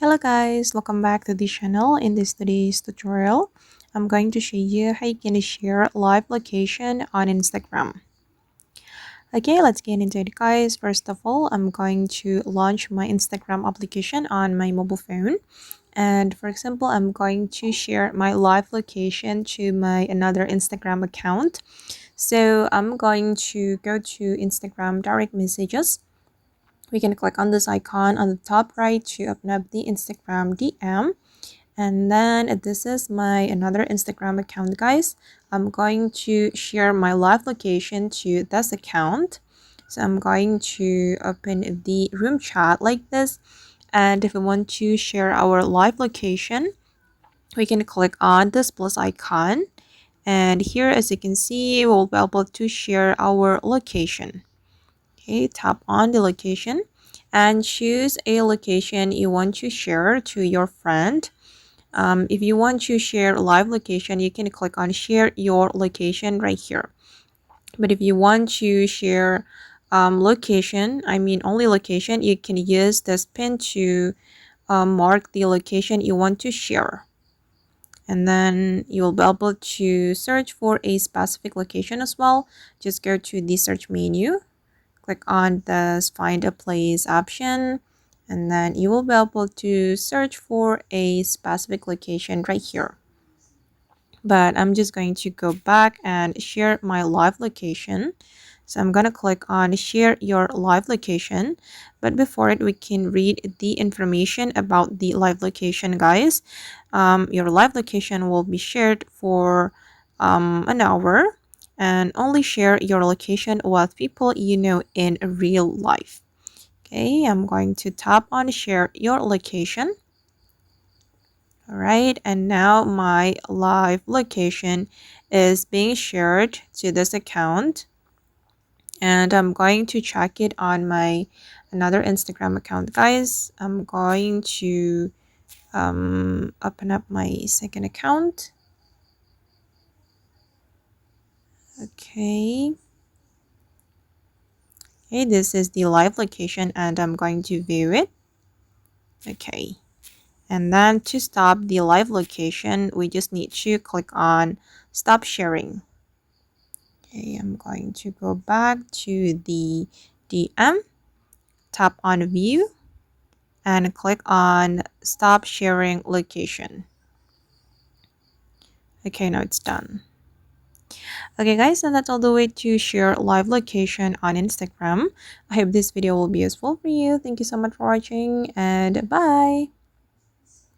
Hello guys, welcome back to the channel. In this today's tutorial, I'm going to show you how you can share live location on Instagram. Okay, let's get into it guys. First of all, I'm going to launch my Instagram application on my mobile phone. And for example, I'm going to share my live location to my another Instagram account. So I'm going to go to Instagram direct messages. We can click on this icon on the top right to open up the Instagram DM. And then this is my another Instagram account guys. I'm going to share my live location to this account. So I'm going to open the room chat like this. And if we want to share our live location, we can click on this plus icon. And here, as you can see, we'll be able to share our location. Okay, tap on the location and choose a location you want to share to your friend. If you want to share live location, you can click on share your location right here. But if you want to share location, I mean only location, you can use this pin to mark the location you want to share. And then you'll be able to search for a specific location as well. Just go to the search menu, click on this find a place option, and then you will be able to search for a specific location right here. But I'm just going to go back and share my live location. So I'm going to click on share your live location. But before it, we can read the information about the live location, guys. Your live location will be shared for an hour, and only share your location with people you know in real life. Okay, I'm going to tap on share your location. All right, and now my live location is being shared to this account, and I'm going to check it on my another Instagram account, guys. I'm going to open up my second account. Okay. Okay, this is the live location, and I'm going to view it. Okay. And then to stop the live location, we just need to click on stop sharing. Okay, I'm going to go back to the DM, tap on view, and click on stop sharing location. Okay, now it's done. Okay guys, and that's all the way to share live location on Instagram. I hope this video will be useful for you. Thank you so much for watching, and bye.